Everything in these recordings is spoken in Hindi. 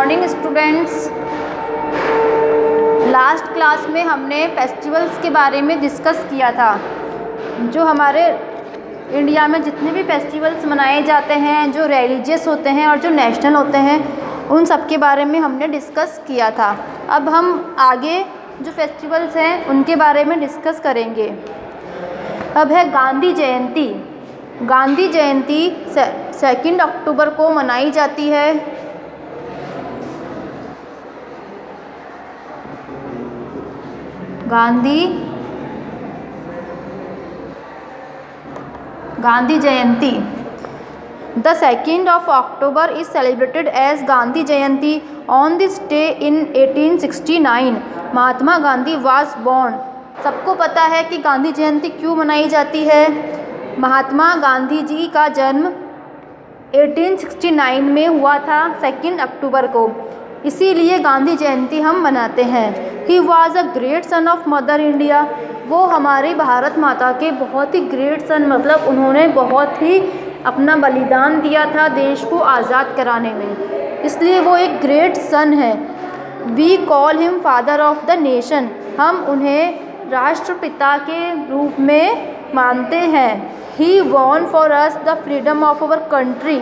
Morning students. लास्ट क्लास में हमने फेस्टिवल्स के बारे में डिस्कस किया था। जो हमारे इंडिया में जितने भी फेस्टिवल्स मनाए जाते हैं, जो रिलीजियस होते हैं और जो नेशनल होते हैं, उन सब के बारे में हमने डिस्कस किया था। अब हम आगे जो फेस्टिवल्स हैं उनके बारे में डिस्कस करेंगे। अब है गांधी जयंती। गांधी जयंती 2 अक्टूबर को मनाई जाती है। गांधी जयंती। The 2nd of October is celebrated as Gandhi Jayanti. On this day in 1869, Mahatma Gandhi was born. सबको पता है कि गांधी जयंती क्यों मनाई जाती है। महात्मा गांधी जी का जन्म 1869 में हुआ था 2 अक्टूबर को, इसीलिए गांधी जयंती हम मनाते हैं। He was a great son of mother India. वो हमारी भारत माता के बहुत ही ग्रेट सन, मतलब उन्होंने बहुत ही अपना बलिदान दिया था देश को आज़ाद कराने में, इसलिए वो एक ग्रेट सन है। We call him father of the nation. हम उन्हें राष्ट्रपिता के रूप में मानते हैं। He won for us the freedom of our country.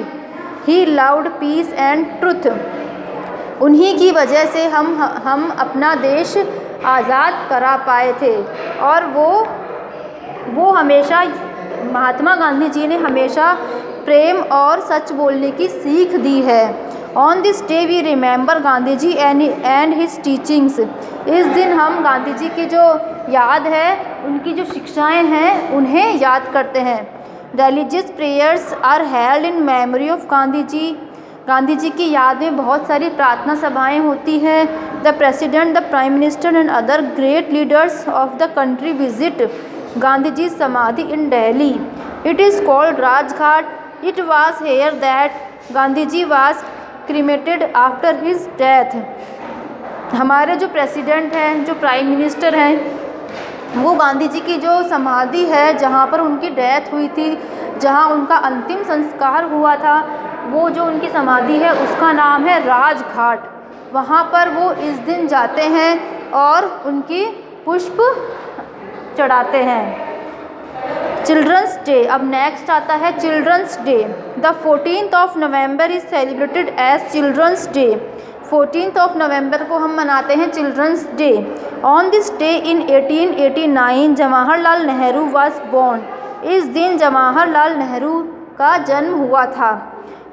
He loved peace and truth. उन्हीं की वजह से हम अपना देश आज़ाद करा पाए थे। और वो हमेशा, महात्मा गांधी जी ने हमेशा प्रेम और सच बोलने की सीख दी है। On this day we remember Gandhi ji and his teachings. इस दिन हम गांधी जी की जो याद है, उनकी जो शिक्षाएं हैं, उन्हें याद करते हैं। Religious prayers are held in memory of Gandhi ji. Gandhi ji की याद में बहुत सारी प्रार्थना सभाएं होती हैं। The president, the prime minister and other great leaders of the country visit Gandhi ji samadhi in Delhi. It is called Rajghat. It was here that Gandhi ji was cremated after his death. हमारे जो प्रेसिडेंट हैं, जो प्राइम मिनिस्टर हैं, वो गांधी जी की जो समाधि है, जहाँ पर उनकी डेथ हुई थी, जहाँ उनका अंतिम संस्कार हुआ था, वो जो उनकी समाधि है उसका नाम है राजघाट। वहाँ पर वो इस दिन जाते हैं और उनकी पुष्प चढ़ाते हैं। Children's day. अब नेक्स्ट आता है children's day. The 14th of November is celebrated as children's day. 14 नवंबर को हम मनाते हैं children's day. On this day in 1889 Jawaharlal Nehru was born. इस दिन जवाहरलाल नेहरू का जन्म हुआ था।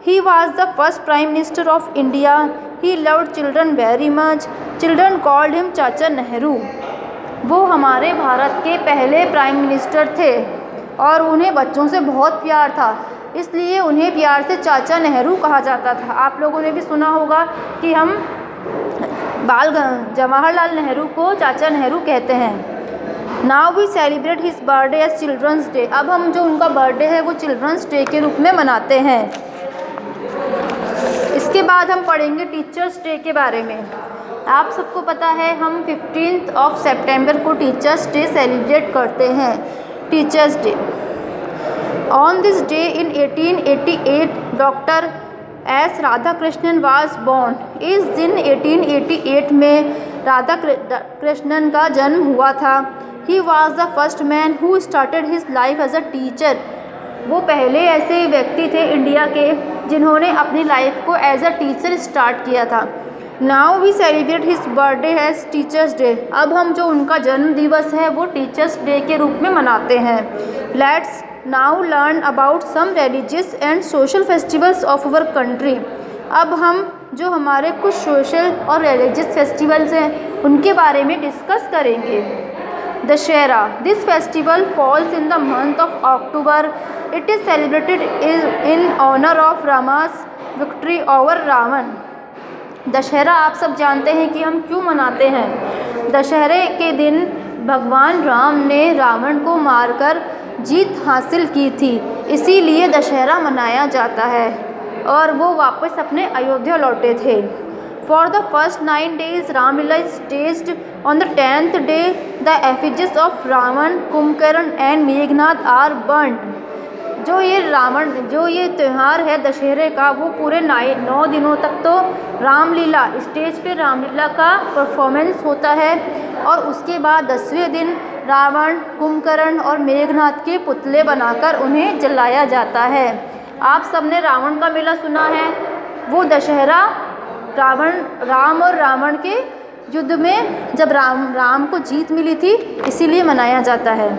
He was the first prime minister of India. He loved children very much. Children called him Chacha Nehru. वो हमारे भारत के पहले प्राइम मिनिस्टर थे और उन्हें बच्चों से बहुत प्यार था, इसलिए उन्हें प्यार से चाचा नेहरू कहा जाता था। आप लोगों ने भी सुना होगा कि हम जवाहरलाल नेहरू को चाचा नेहरू कहते हैं। Now we celebrate his birthday as children's day. अब हम जो उनका बर्थडे है वो चिल्ड्रंस डे के रूप में मनाते हैं। इसके बाद हम पढ़ेंगे टीचर्स डे के बारे में। आप सबको पता है हम 15 सितंबर को टीचर्स डे सेलिब्रेट करते हैं। Teachers day. On this day in 1888 doctor S Radhakrishnan was born. इस दिन 1888 में राधा कृष्णन का जन्म हुआ था। He was the first man who started his life as a teacher. वो पहले ऐसे व्यक्ति थे इंडिया के जिन्होंने अपनी लाइफ को एज अ टीचर स्टार्ट किया था। Now we celebrate his birthday as teachers day. अब हम जो उनका जन्म दिवस है वो टीचर्स डे के रूप में मनाते हैं। Let's now learn about some religious and social festivals of our country. अब हम जो हमारे कुछ सोशल और रिलीजियस फेस्टिवल्स हैं उनके बारे में डिस्कस करेंगे। Dussehra. This festival falls in the month of October. It is celebrated in honour of Rama's victory over Ravana. Dussehra आप सब जानते हैं कि हम क्यों मनाते हैं। दशहरे के दिन भगवान राम ने रावण को मारकर जीत हासिल की थी, इसीलिए दशहरा मनाया जाता है और वो वापस अपने अयोध्या लौटे थे। For the first 9 days Ramlila is staged. On the 10th day the effigies of Ravana, Kumbhakarna and Meghnad are burned. जो ये त्यौहार है दशहरे का, वो पूरे 9 दिनों तक तो रामलीला, स्टेज पे रामलीला का परफॉर्मेंस होता है और उसके बाद 10वें दिन रावण, कुंभकर्ण और मेघनाथ के पुतले बनाकर उन्हें जलाया जाता है। आप सबने रावण का मेला सुना है। वो दशहरा राम और रावण के युद्ध में जब राम को जीत मिली थी, इसीलिए मनाया जाता है।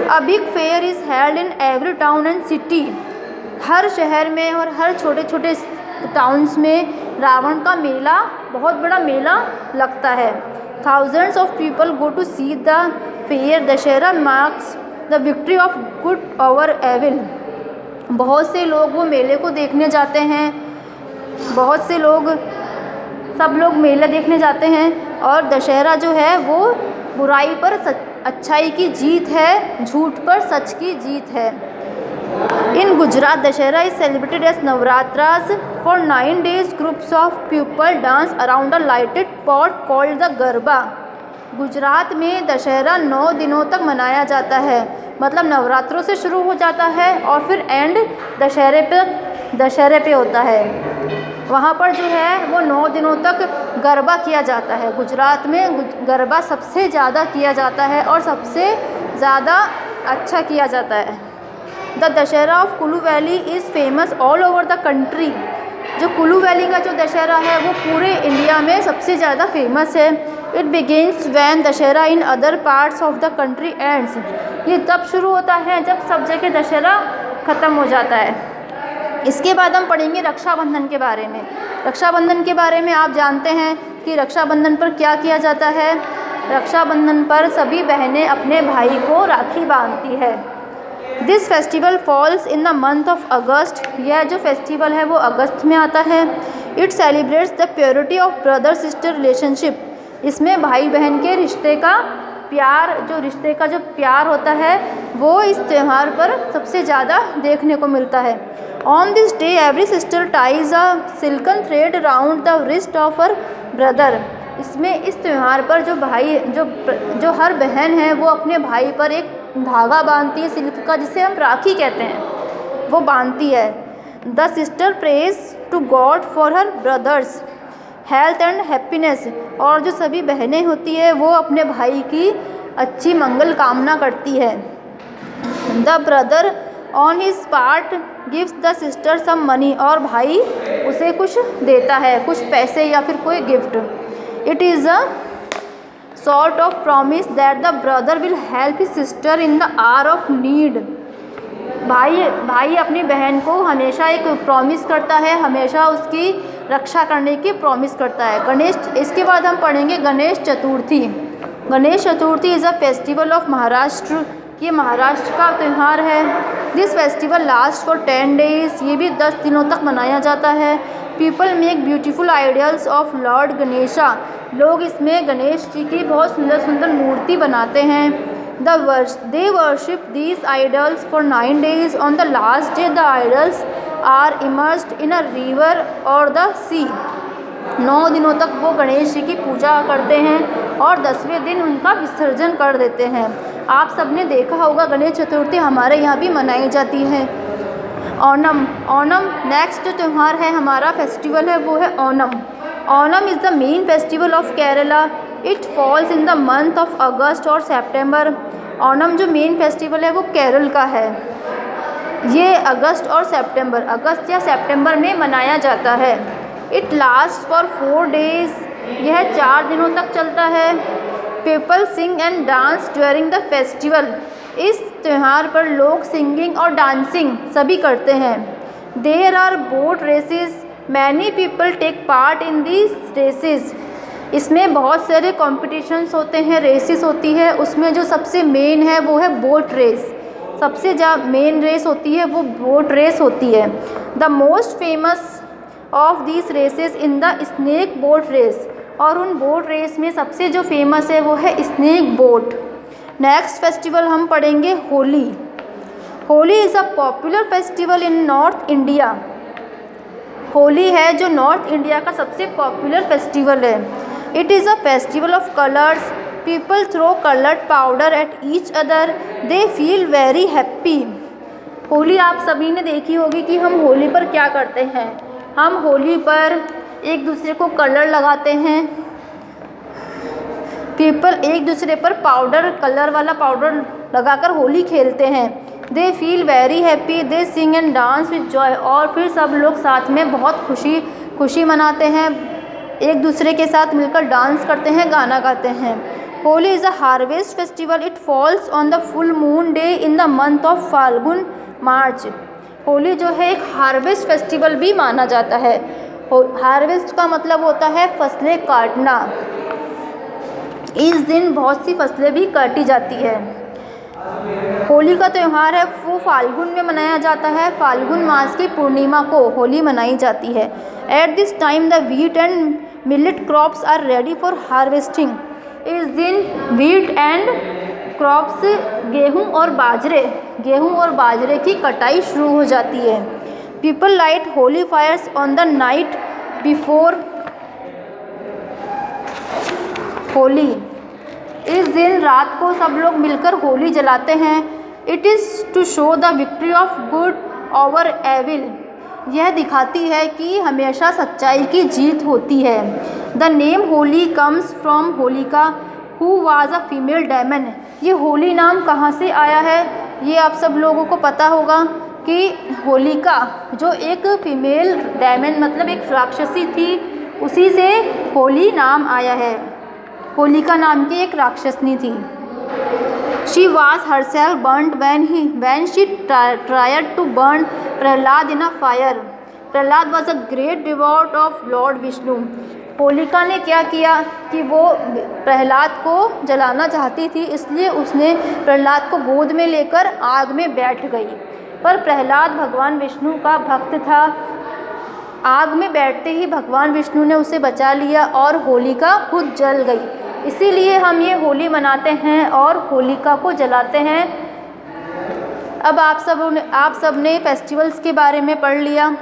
A big fair is held in every town and city. हर शहर में और हर छोटे छोटे टाउन्स में रावण का मेला, बहुत बड़ा मेला लगता है। Thousands of people go to see the fair. Dussehra marks the victory of good over evil. बहुत से लोग वो मेले को देखने जाते हैं, सब लोग मेला देखने जाते हैं। और दशहरा जो है वो बुराई पर अच्छाई की जीत है, झूठ पर सच की जीत है। In Gujarat, Dussehra is celebrated as Navratras for 9 days। Groups of people dance around a lighted pot called the garba. Gujarat में दशहरा 9 दिनों तक मनाया जाता है, मतलब नवरात्रों से शुरू हो जाता है और फिर एंड दशहरे पे होता है। वहाँ पर जो है वो 9 दिनों तक गरबा किया जाता है। गुजरात में गरबा सबसे ज़्यादा किया जाता है और सबसे ज़्यादा अच्छा किया जाता है। The Dussehra of Kullu valley is famous all over the country. जो कुल्लू वैली का जो दशहरा है वो पूरे इंडिया में सबसे ज़्यादा फेमस है। It begins when Dussehra in other parts of the country ends. ये तब शुरू होता है जब सब जगह दशहरा ख़त्म हो जाता है। इसके बाद हम पढ़ेंगे रक्षाबंधन के बारे में। रक्षाबंधन के बारे में आप जानते हैं कि रक्षाबंधन पर क्या किया जाता है। रक्षाबंधन पर सभी बहनें अपने भाई को राखी बांधती है। This festival falls in the month of अगस्त। यह जो फेस्टिवल है वो अगस्त में आता है। It celebrates the purity of brother sister relationship. इसमें भाई बहन के रिश्ते का प्यार होता है वो इस त्यौहार पर सबसे ज़्यादा देखने को मिलता है। On this day every sister ties a silken thread around the wrist of her brother. इसमें इस त्यौहार पर जो हर बहन है वो अपने भाई पर एक धागा बांधती है सिल्क का, जिसे हम राखी कहते हैं, वो बांधती है। The sister prays to God for her brother's health and happiness. और जो सभी बहनें होती है वो अपने भाई की अच्छी मंगल कामना करती है। The brother on his part gives the sister some money. और भाई उसे कुछ देता है, कुछ पैसे या फिर कोई gift. It is a sort of promise that the brother will help his sister in the hour of need. भाई अपनी बहन को हमेशा एक प्रॉमिस करता है, हमेशा उसकी रक्षा करने की प्रॉमिस करता है। इसके बाद हम पढ़ेंगे Ganesh Chaturthi. Ganesh Chaturthi is a festival of Maharashtra. ये महाराष्ट्र का त्यौहार है। This festival last for 10 days। ये भी 10 दिनों तक मनाया जाता है। People make beautiful ideals of Lord Ganesha. लोग इसमें गणेश जी की बहुत सुंदर सुंदर मूर्ति बनाते हैं। They worship these idols for 9 days। On the last day the idols are immersed in a river और द सी। 9 दिनों तक वो गणेश जी की पूजा करते हैं और 10वें दिन उनका विसर्जन कर देते हैं। आप सबने देखा होगा गणेश चतुर्थी हमारे यहाँ भी मनाई जाती है। ओणम नेक्स्ट जो त्यौहार है हमारा फेस्टिवल है वो है Onam. Onam is the main festival of Kerala. It falls in the month of अगस्त और सेप्टेम्बर। ओणम जो मेन फेस्टिवल है वो केरल का है। ये अगस्त या सितंबर में मनाया जाता है। It last for 4 days। यह 4 दिनों तक चलता है। People sing and dance during the festival. इस त्यौहार पर लोग सिंगिंग और डांसिंग सभी करते हैं। There are boat races. Many people take part in these races. इसमें बहुत सारे कॉम्पिटिशन्स होते हैं, रेसेस होती है। उसमें जो सबसे मेन है वो है बोट रेस। सबसे मेन रेस होती है वो बोट रेस होती है। The most famous of these races in the snake boat race. और उन बोट रेस में सबसे जो फेमस है वो है स्नेक बोट। नेक्स्ट फेस्टिवल हम पढ़ेंगे Holi. Holi is a popular festival in north India. Holi है जो नॉर्थ इंडिया का सबसे पॉपुलर फेस्टिवल है। It is a festival of colours. People throw coloured powder at each other. They feel very happy. Holi आप सभी ने देखी होगी कि हम होली पर क्या करते हैं। हम होली पर एक दूसरे को कलर लगाते हैं। पीपल एक दूसरे पर कलर वाला पाउडर लगाकर होली खेलते हैं। दे feel very happy, they sing and dance with Joy. और फिर सब लोग साथ में बहुत खुशी मनाते हैं, एक दूसरे के साथ मिलकर डांस करते हैं, गाना गाते हैं। Holi is a harvest festival, it falls on the full moon day in the month of Phalgun March. Holi जो है एक हार्वेस्ट फेस्टिवल भी माना जाता है। हार्वेस्ट का मतलब होता है फसलें काटना। इस दिन बहुत सी फसलें भी काटी जाती है। होली का त्यौहार है वो फाल्गुन में मनाया जाता है। फाल्गुन मास की पूर्णिमा को होली मनाई जाती है। At this time the wheat and millet crops are ready for harvesting. इस दिन व्हीट एंड क्रॉप्स गेहूं और बाजरे की कटाई शुरू हो जाती है। People light Holi fires on the night before Holi. इस दिन रात को सब लोग मिलकर होली जलाते हैं। It is to show the victory of good over evil. यह दिखाती है कि हमेशा सच्चाई की जीत होती है। The name Holi comes from Holika who was a female demon. ये होली नाम कहाँ से आया है ये आप सब लोगों को पता होगा कि होलिका जो एक फीमेल डेमन मतलब एक राक्षसी थी, उसी से होली नाम आया है। होलिका नाम की एक राक्षसनी थी। She was herself burnt when she tried to burn Prahlad in a fire. Prahlad was a great devote of Lord Vishnu. Holika ने क्या किया कि वो प्रहलाद को जलाना चाहती थी, इसलिए उसने प्रहलाद को गोद में लेकर आग में बैठ गई। पर प्रहलाद भगवान विष्णु का भक्त था। आग में बैठते ही भगवान विष्णु ने उसे बचा लिया और होलिका खुद जल गई। इसीलिए हम ये होली मनाते हैं और होलिका को जलाते हैं। अब आप सब ने फेस्टिवल्स के बारे में पढ़ लिया।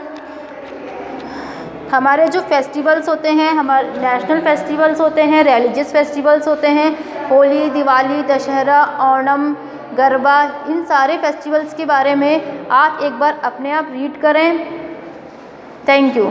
हमारे जो फेस्टिवल्स होते हैं, हमारे नेशनल फेस्टिवल्स होते हैं, रिलीजियस फेस्टिवल्स होते हैं, होली, दिवाली, दशहरा, ओणम, गरबा, इन सारे फेस्टिवल्स के बारे में आप एक बार अपने आप रीड करें। Thank you.